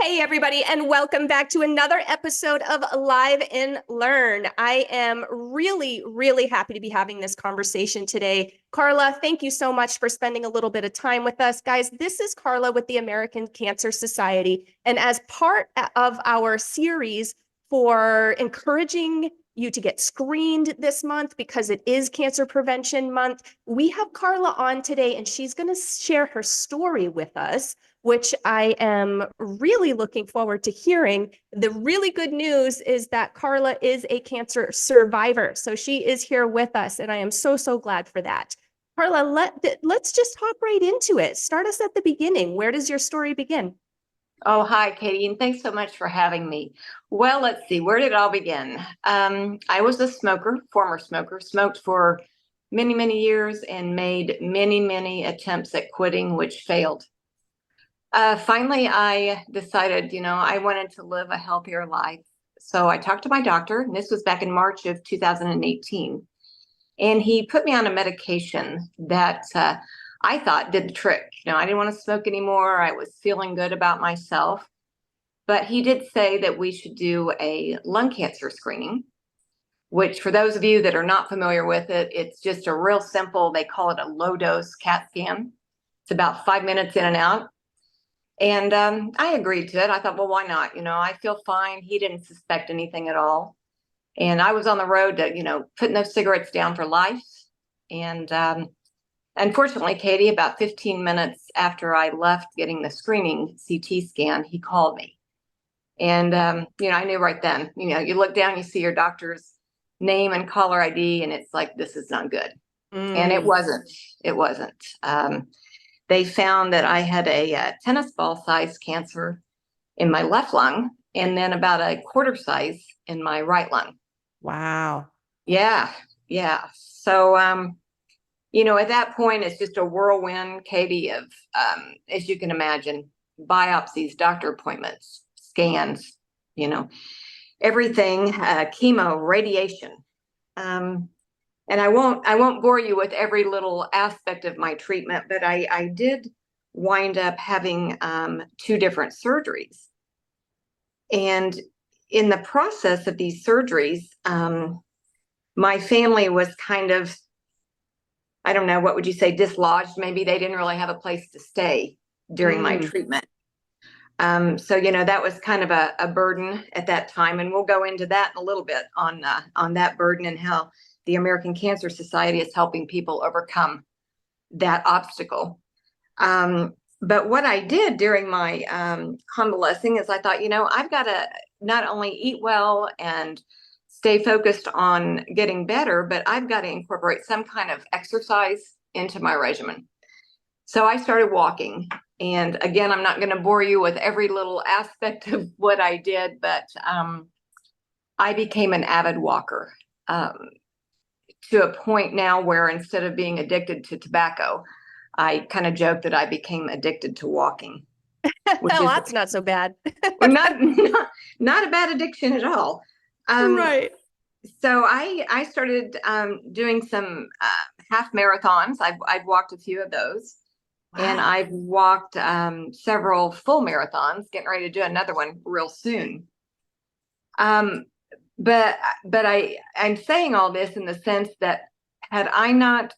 Hey, everybody, and welcome back to another episode of Live and Learn. I am really, really happy to be having this conversation today. Carla, thank you so much for spending a little bit of time with us. Guys, this is Carla with the American Cancer Society. And as part of our series for encouraging you to get screened this month because it is Cancer Prevention Month, we have Carla on today, and she's going to share her story with us, which I am really looking forward to hearing. The really good news is that Carla is a cancer survivor. So she is here with us, and I am so, so glad for that. Carla, let's just hop right into it. Start us at the beginning. Where does your story begin? Oh, hi, Katie, and thanks so much for having me. Well, let's see, where did it all begin? I was a smoker, former smoker, smoked for many, many years and made many, many attempts at quitting, which failed. Finally, I decided, I wanted to live a healthier life. So I talked to my doctor, and this was back in March of 2018. And he put me on a medication that I thought did the trick. I didn't want to smoke anymore. I was feeling good about myself. But he did say that we should do a lung cancer screening, which for those of you that are not familiar with it, it's just a real simple, they call it a low dose CAT scan. It's about 5 minutes in and out. And I agreed to it. I thought, well, why not? I feel fine. He didn't suspect anything at all. And I was on the road to, putting those cigarettes down for life. And unfortunately, Katie, about 15 minutes after I left getting the screening CT scan, he called me. And, I knew right then, you look down, you see your doctor's name and caller ID, and it's like, this is not good. And it wasn't. They found that I had a tennis ball size cancer in my left lung, and then about a quarter size in my right lung. Wow. Yeah. So, at that point, it's just a whirlwind, Katie, of, as you can imagine, biopsies, doctor appointments, scans, everything, chemo, radiation. And I won't bore you with every little aspect of my treatment, but I did wind up having 2 different surgeries. And in the process of these surgeries, my family was kind of, I don't know, what would you say, dislodged? Maybe they didn't really have a place to stay during my treatment. So, that was kind of a burden at that time. And we'll go into that in a little bit on that burden and how the American Cancer Society is helping people overcome that obstacle. But what I did during my convalescing is I thought, I've got to not only eat well and stay focused on getting better, but I've got to incorporate some kind of exercise into my regimen. So I started walking. And again, I'm not going to bore you with every little aspect of what I did, but I became an avid walker to a point now where instead of being addicted to tobacco, I kind of joke that I became addicted to walking. Well, that's not so bad. not a bad addiction at all. Right. So I started doing some half marathons. I've walked a few of those. Wow. And I've walked several full marathons, getting ready to do another one real soon. But I'm saying all this in the sense that had I not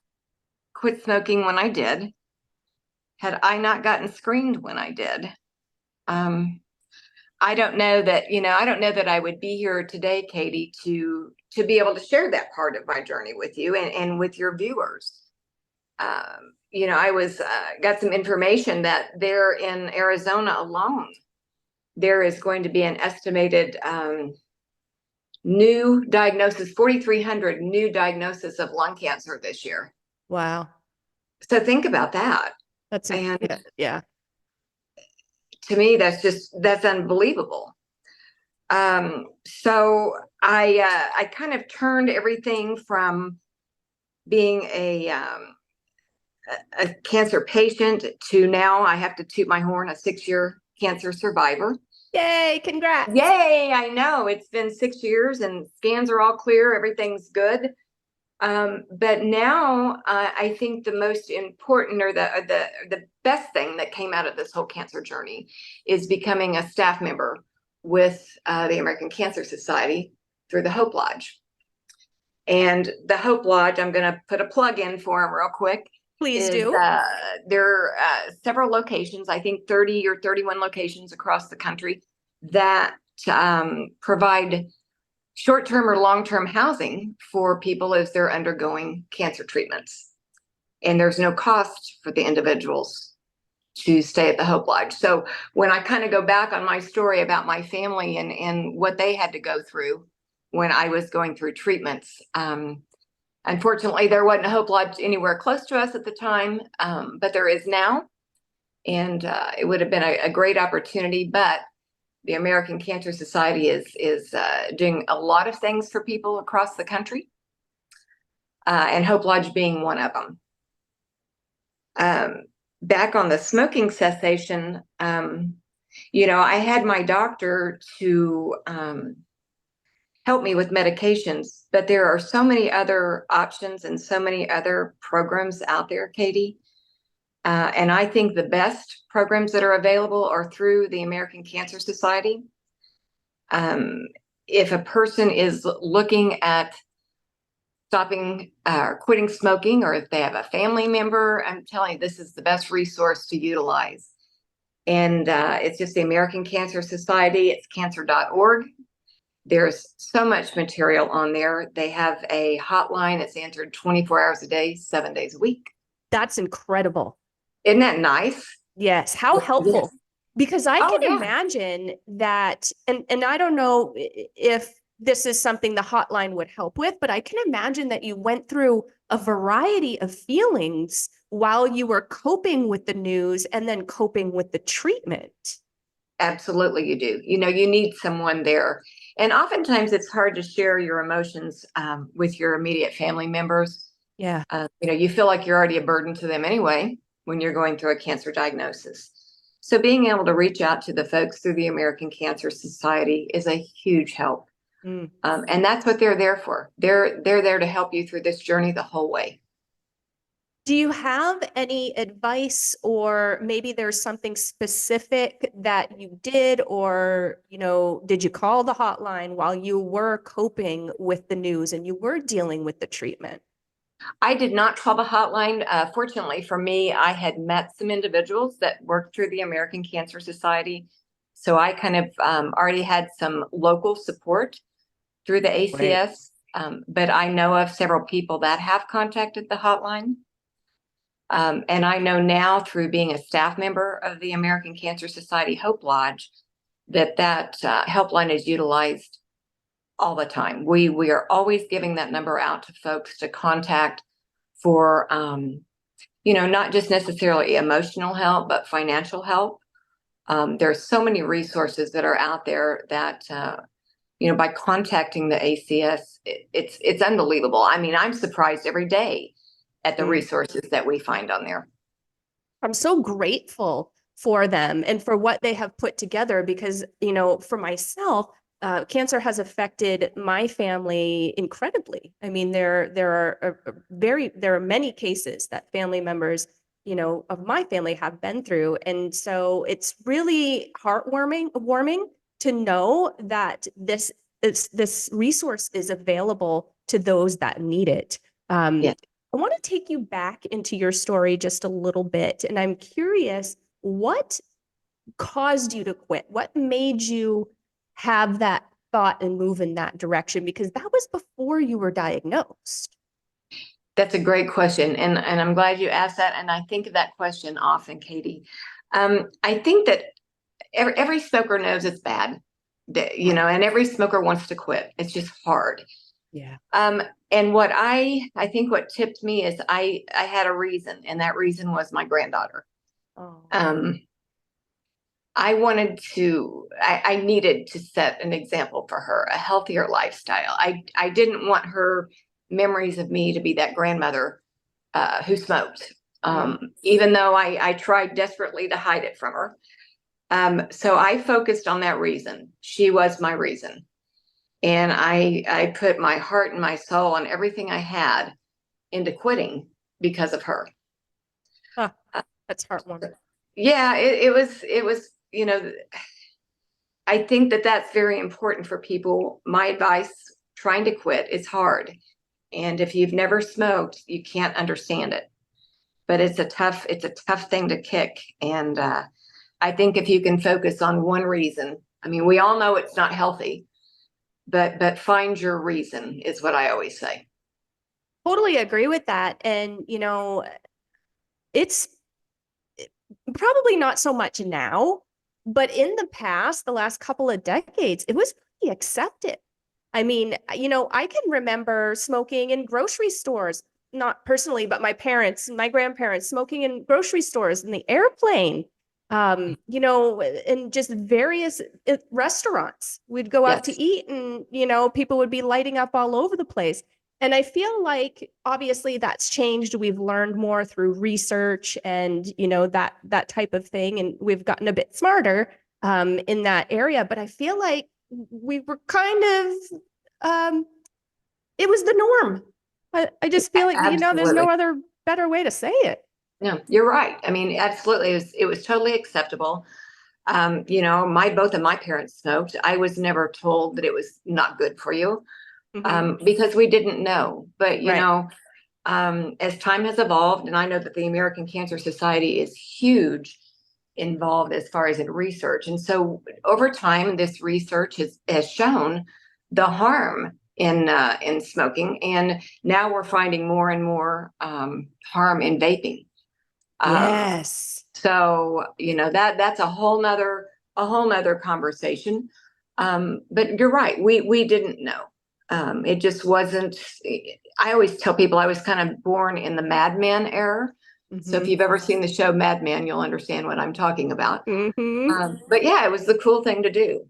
quit smoking when I did, had I not gotten screened when I did, I don't know that I would be here today, Katie, to be able to share that part of my journey with you and with your viewers. I was got some information that there in Arizona alone, there is going to be an estimated new diagnosis, 4,300 new diagnosis of lung cancer this year. Wow. So think about that. Yeah. To me, that's unbelievable. So I kind of turned everything from being a cancer patient to now I have to toot my horn, a 6-year cancer survivor. Yay, congrats. Yay, I know. It's been 6 years and scans are all clear. Everything's good. But now I think the most important or the best thing that came out of this whole cancer journey is becoming a staff member with the American Cancer Society through the Hope Lodge. And the Hope Lodge, I'm going to put a plug in for them real quick. Please Is do. there are several locations, I think 30 or 31 locations across the country that provide short-term or long-term housing for people as they're undergoing cancer treatments. And there's no cost for the individuals to stay at the Hope Lodge. So when I kind of go back on my story about my family and what they had to go through when I was going through treatments, unfortunately, there wasn't a Hope Lodge anywhere close to us at the time, but there is now. And it would have been a great opportunity, but the American Cancer Society is doing a lot of things for people across the country, and Hope Lodge being one of them. Back on the smoking cessation, I had my doctor to help me with medications, but there are so many other options and so many other programs out there, Katie. And I think the best programs that are available are through the American Cancer Society. If a person is looking at stopping or quitting smoking, or if they have a family member, I'm telling you, this is the best resource to utilize. And it's just the American Cancer Society. It's cancer.org. There's so much material on there. They have a hotline. It's answered 24 hours a day, 7 days a week. That's incredible. Isn't that nice? Yes. How helpful. Yes. Because I Oh, can yeah. imagine that, and I don't know if this is something the hotline would help with, but I can imagine that you went through a variety of feelings while you were coping with the news and then coping with the treatment. Absolutely, you do. You need someone there. And oftentimes it's hard to share your emotions with your immediate family members. Yeah. You feel like you're already a burden to them anyway when you're going through a cancer diagnosis. So being able to reach out to the folks through the American Cancer Society is a huge help. And that's what they're there for. They're there to help you through this journey the whole way. Do you have any advice, or maybe there's something specific that you did, or, did you call the hotline while you were coping with the news and you were dealing with the treatment? I did not call the hotline. Fortunately for me, I had met some individuals that worked through the American Cancer Society. So I kind of already had some local support through the ACS. But I know of several people that have contacted the hotline. And I know now through being a staff member of the American Cancer Society Hope Lodge that helpline is utilized all the time. We are always giving that number out to folks to contact for, not just necessarily emotional help, but financial help. There's so many resources that are out there that, by contacting the ACS, it's unbelievable. I mean, I'm surprised every day at the resources that we find on there. I'm so grateful for them and for what they have put together because, for myself, cancer has affected my family incredibly. I mean, there are many cases that family members, of my family have been through. And so it's really warming to know that this resource is available to those that need it. Yeah. I want to take you back into your story just a little bit. And I'm curious, what caused you to quit? What made you have that thought and move in that direction? Because that was before you were diagnosed. That's a great question. And I'm glad you asked that. And I think of that question often, Katie. I think that every smoker knows it's bad, and every smoker wants to quit. It's just hard. Yeah. And what I think what tipped me is I had a reason, and that reason was my granddaughter. Oh. I needed to set an example for her, a healthier lifestyle. I didn't want her memories of me to be that grandmother who smoked, even though I tried desperately to hide it from her. So I focused on that reason. She was my reason. And I put my heart and my soul and everything I had into quitting because of her. Huh, that's heartwarming. Yeah, it was, I think that that's very important for people. My advice, trying to quit is hard. And if you've never smoked, you can't understand it. But it's a tough thing to kick. And I think if you can focus on one reason, I mean, we all know it's not healthy, but find your reason is what I always say. Totally agree with that. And, it's probably not so much now, but in the past, the last couple of decades, it was pretty accepted. I mean, I can remember smoking in grocery stores, not personally, but my parents and my grandparents smoking in grocery stores, in the airplane, in just various restaurants. We'd go out to Yes. eat and, people would be lighting up all over the place. And I feel like obviously that's changed. We've learned more through research and, that type of thing. And we've gotten a bit smarter in that area. But I feel like we were kind of it was the norm. I just feel like, there's no Absolutely. other better way to say it. No, you're right. I mean, absolutely. It was totally acceptable. My both of my parents smoked. I was never told that it was not good for you, Hmm. because we didn't know. But Right. as time has evolved, and I know that the American Cancer Society is huge involved as far as in research, and so over time, this research has shown the harm in smoking, and now we're finding more and more harm in vaping. Um, Yes. so that's a whole nother conversation. But you're right. We didn't know. It just wasn't. I always tell people I was kind of born in the Mad Men era. So if Hmm. you've ever seen the show Mad Men, you'll understand what I'm talking about. Hmm. But yeah, it was the cool thing to do.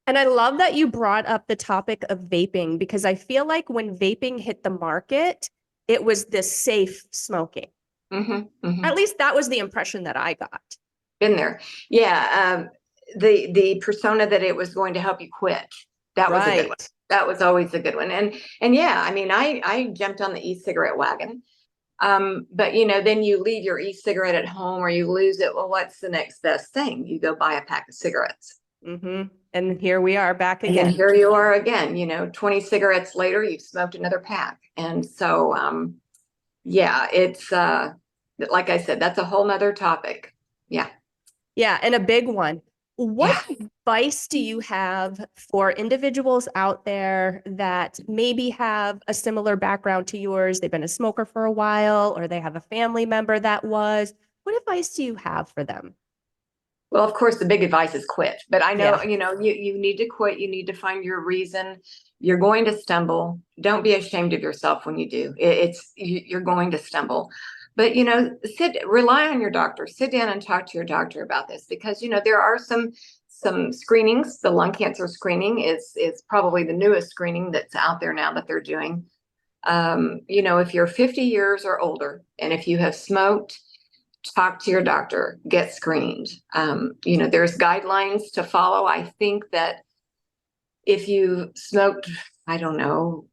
And I love that you brought up the topic of vaping because I feel like when vaping hit the market, it was this safe smoking. Hmm. At Hmm. least that was the impression that I got. Been there. Yeah. The persona that it was going to help you quit. That was a good one. Right. That was always a good one. And yeah, I mean, I jumped on the e-cigarette wagon. But then you leave your e-cigarette at home or you lose it. Well, what's the next best thing? You go buy a pack of cigarettes. Hmm. And here we are back And then again. here you are again, 20 cigarettes later, you've smoked another pack. And so yeah, it's like I said, that's a whole nother topic. Yeah. Yeah, and a big one. What Yeah. advice do you have for individuals out there that maybe have a similar background to yours? They've been a smoker for a while, or they have a family member that was. What advice do you have for them? Well, of course, the big advice is quit. But I know, Yeah. you need to quit. You need to find your reason. You're going to stumble. Don't be ashamed of yourself when you do. You're going to stumble. But rely on your doctor. Sit down and talk to your doctor about this because there are some screenings. The lung cancer screening is probably the newest screening that's out there now that they're doing. If you're 50 years or older, and if you have smoked, talk to your doctor, get screened. There's guidelines to follow. I think that if you smoked, I don't know,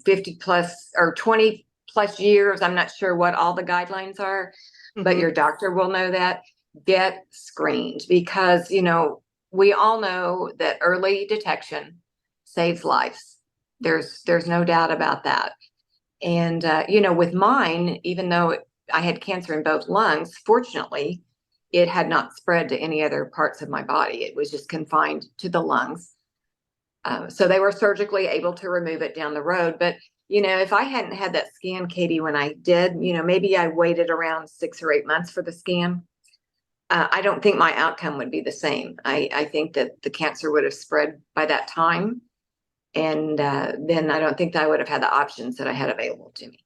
50 plus or 20 plus years, I'm not sure what all the guidelines are, but Hmm. your doctor will know that. Get screened because, we all know that early detection saves lives. There's no doubt about that. And, with mine, even though I had cancer in both lungs, fortunately, it had not spread to any other parts of my body. It was just confined to the lungs. So they were surgically able to remove it down the road. But, if I hadn't had that scan, Katie, when I did, maybe I waited around 6 or 8 months for the scan. I don't think my outcome would be the same. I think that the cancer would have spread by that time. And then I don't think that I would have had the options that I had available to me.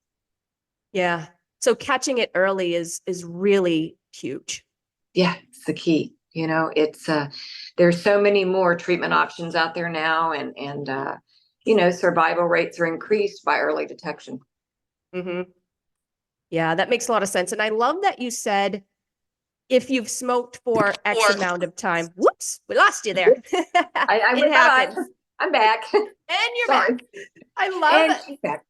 Yeah. So catching it early is really huge. Yeah, it's the key. It's there's so many more treatment options out there now, and survival rates are increased by early detection. Hmm. Yeah, that makes a lot of sense. And I love that you said if you've smoked for X Or amount of time. Whoops, we lost you there. I It went bye bye. happens. I'm back. And you're Sorry. back. I And love she's back.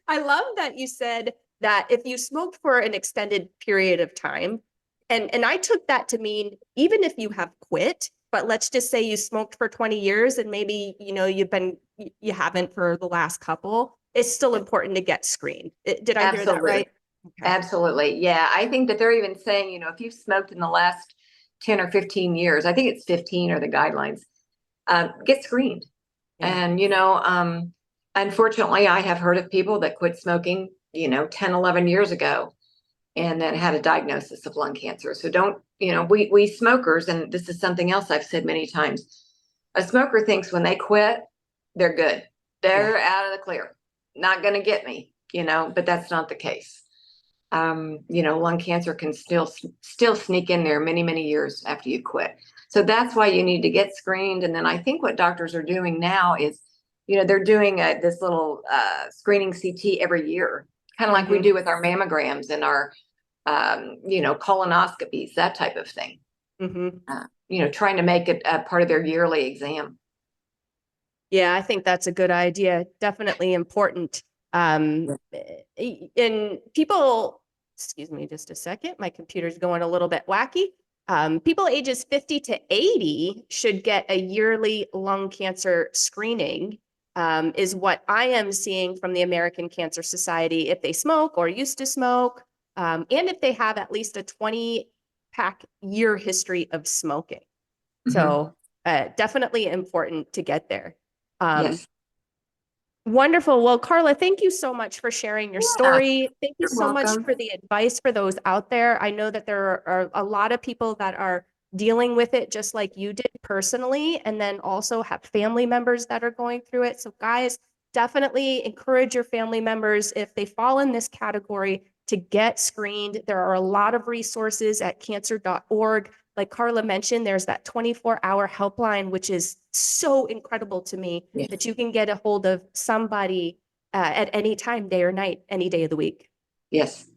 I love that you said that if you smoked for an extended period of time, and I took that to mean even if you have quit, but let's just say you smoked for 20 years and maybe, you haven't for the last couple, it's still important to get screened. Did I hear that Absolutely. right? Okay. Absolutely. Yeah. I think that they're even saying, if you've smoked in the last 10 or 15 years, I think it's 15 are the guidelines, get screened. Yeah. And, unfortunately, I have heard of people that quit smoking, 10, 11 years ago and then had a diagnosis of lung cancer. So don't, we smokers, and this is something else I've said many times, a smoker thinks when they quit, they're good. They're out of the clear. Not going to get me, but that's not the case. Lung cancer can still sneak in there many, many years after you quit. So that's why you need to get screened. And then I think what doctors are doing now is, they're doing this little screening CT every year, kind of like we do with our mammograms and our, colonoscopies, that type of thing. Trying to make it a part of their yearly exam. Yeah, I think that's a good idea. Definitely important. And people, excuse me just a second, my computer's going a little bit wacky. People ages 50 to 80 should get a yearly lung cancer screening, is what I am seeing from the American Cancer Society if they smoke or used to smoke, and if they have at least a 20-pack year history of smoking. So definitely important to get there. Yes. Wonderful. Well, Carla, thank you so much for sharing your story. Thank you You're so much welcome. for the advice for those out there. I know that there are a lot of people that are dealing with it just like you did personally, and then also have family members that are going through it. So guys, definitely encourage your family members, if they fall in this category, to get screened. There are a lot of resources at cancer.org. Like Carla mentioned, there's that 24-hour helpline, which is so incredible to me, that you can get a hold of somebody at any time, day or night, any day of the week. Yes.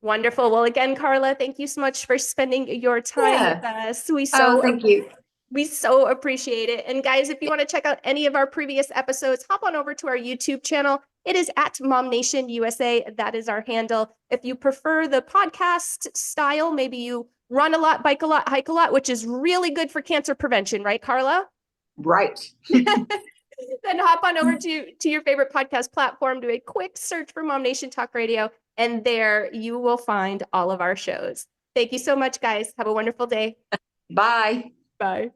Wonderful. Well, again, Carla, thank you so much for spending your time with us. Thank you. We so appreciate it. And guys, if you want to check out any of our previous episodes, hop on over to our YouTube channel. It is at MOMnation USA. That is our handle. If you prefer the podcast style, maybe you run a lot, bike a lot, hike a lot, which is really good for cancer prevention, right, Carla? Right. Then hop on over to your favorite podcast platform, do a quick search for MOMnation Talk Radio, and there you will find all of our shows. Thank you so much, guys. Have a wonderful day. Bye. Bye.